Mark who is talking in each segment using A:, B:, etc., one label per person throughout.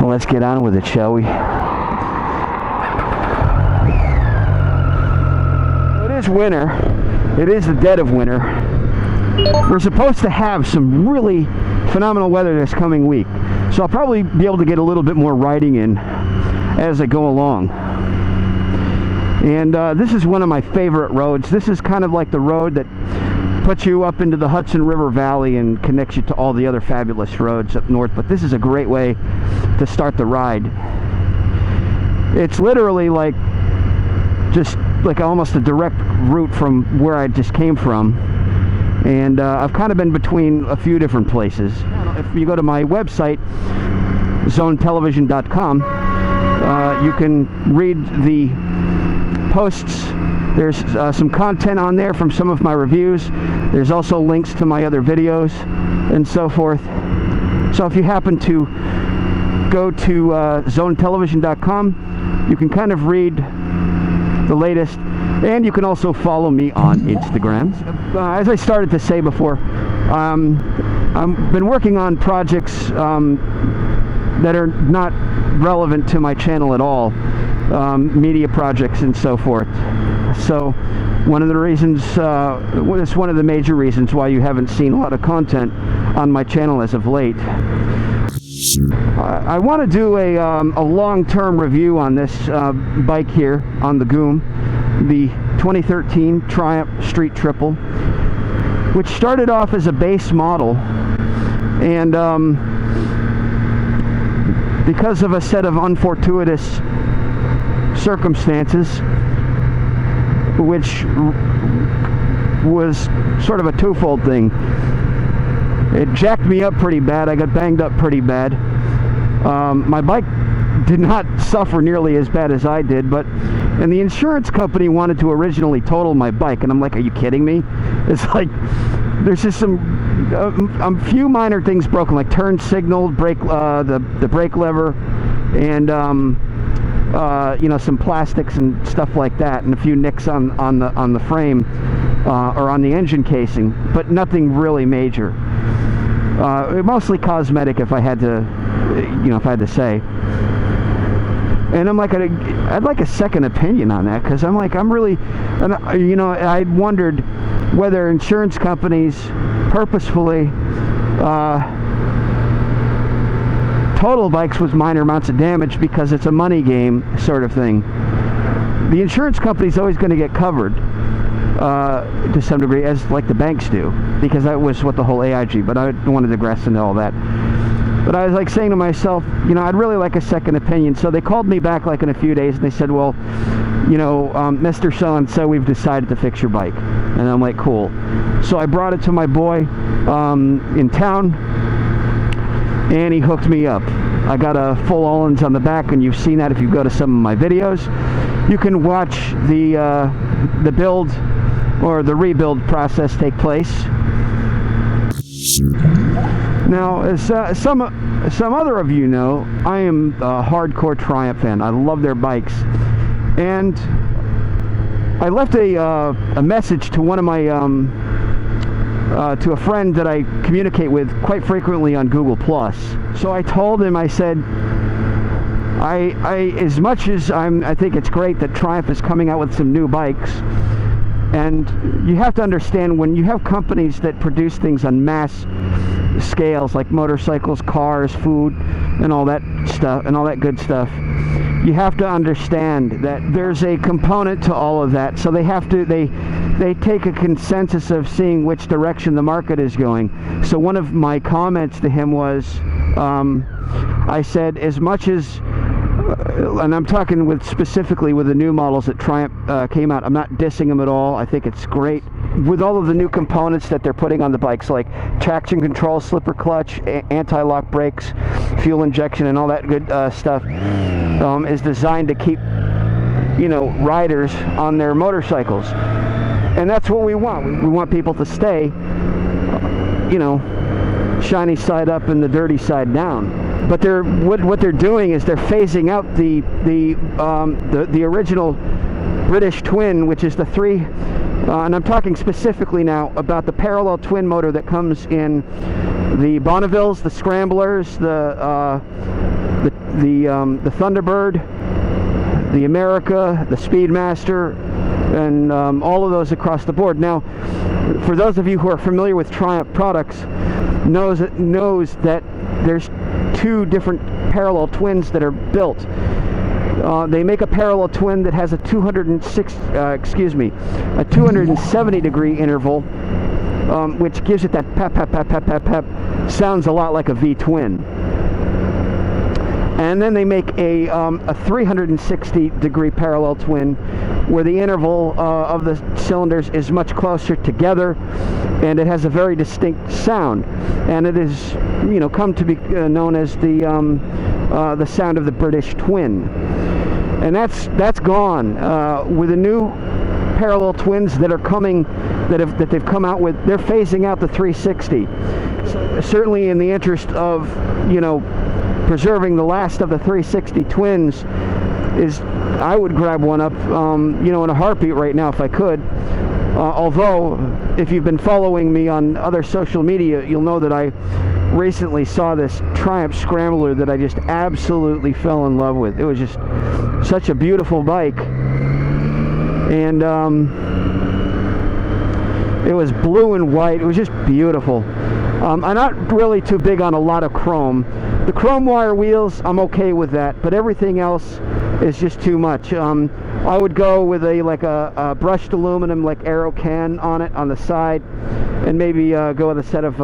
A: Let's get on with it, shall we? It is winter. It is the dead of winter. We're supposed to have some really phenomenal weather this coming week, so I'll probably be able to get a little bit more riding in as I go along. And this is one of my favorite roads. This is kind of like the road that puts you up into the Hudson River Valley and connects you to all the other fabulous roads up north, but this is a great way to start the ride. It's literally like just like almost a direct route from where I just came from, and I've kind of been between a few different places. If you go to my website, zonetelevision.com, you can read the posts. There's some content on there from some of my reviews. There's also links to my other videos and so forth. So if you happen to go to zonetelevision.com, you can kind of read the latest, and you can also follow me on Instagram. As I started to say before, I've been working on projects that are not relevant to my channel at all, media projects and so forth. So one of the reasons, it's one of the major reasons why you haven't seen a lot of content on my channel as of late. I want to do a long-term review on this bike here on the Goom, the 2013 Triumph Street Triple, which started off as a base model, and because of a set of unfortuitous circumstances, which was sort of a twofold thing. It jacked me up pretty bad. I got banged up pretty bad. My bike did not suffer nearly as bad as I did, and the insurance company wanted to originally total my bike, and I'm like, are you kidding me? It's like, there's just a few minor things broken, like turn signal, brake, the brake lever, and some plastics and stuff like that, and a few nicks on the frame or on the engine casing, but nothing really major. Mostly cosmetic, if I had to say. And I'm like, I'd like a second opinion on that, because I'm really, I wondered whether insurance companies purposefully total bikes with minor amounts of damage because it's a money game sort of thing. The insurance company's always going to get covered to some degree, as like the banks do, because that was what the whole AIG, but I don't want to digress into all that. But I was like saying to myself, I'd really like a second opinion. So they called me back like in a few days, and they said, well, Mr. So-and-so, we've decided to fix your bike. And I'm like, cool. So I brought it to my boy in town, and he hooked me up. I got a full Öhlins on the back, and you've seen that if you go to some of my videos. You can watch the build or the rebuild process take place. Now, as some other of you know, I am a hardcore Triumph fan. I love their bikes, and I left a message to one of my to a friend that I communicate with quite frequently on Google+. So I told him, I said, I as much as I think it's great that Triumph is coming out with some new bikes, and you have to understand, when you have companies that produce things on mass scales, like motorcycles, cars, food, and all that stuff, and all that good stuff, you have to understand that there's a component to all of that. So they take a consensus of seeing which direction the market is going. So one of my comments to him was, I said, as much as, and I'm talking specifically with the new models that Triumph came out, I'm not dissing them at all. I think it's great. With all of the new components that they're putting on the bikes, like traction control, slipper clutch, anti-lock brakes, fuel injection, and all that good stuff, is designed to keep, riders on their motorcycles. And that's what we want. We want people to stay, shiny side up and the dirty side down. But what they're doing is they're phasing out the original British twin, which is the three, and I'm talking specifically now about the parallel twin motor that comes in the Bonnevilles, the Scramblers, the the Thunderbird, the America, the Speedmaster, and all of those across the board. Now, for those of you who are familiar with Triumph products, knows that there's two different parallel twins that are built. They make a parallel twin that has a 270 degree interval, which gives it that pep, pep, pep, pep, pep, pep. Sounds a lot like a V-twin. And then they make a 360 degree parallel twin, where the interval of the cylinders is much closer together, and it has a very distinct sound. And it is, come to be known as the sound of the British twin. And that's gone with the new parallel twins that are coming, that they've come out with. They're phasing out the 360. Certainly, in the interest of preserving the last of the 360 twins, I would grab one up, in a heartbeat right now if I could. Although, if you've been following me on other social media, you'll know that I recently saw this Triumph Scrambler that I just absolutely fell in love with. It was just such a beautiful bike, and it was blue and white. It was just beautiful. I'm not really too big on a lot of chrome. The chrome wire wheels, I'm okay with that, but everything else is just too much. I would go with a brushed aluminum, like Aero can on it on the side, and maybe go with a set of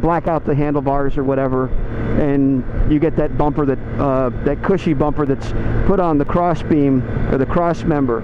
A: black out the handlebars or whatever, and you get that bumper, that cushy bumper that's put on the cross beam or the cross member.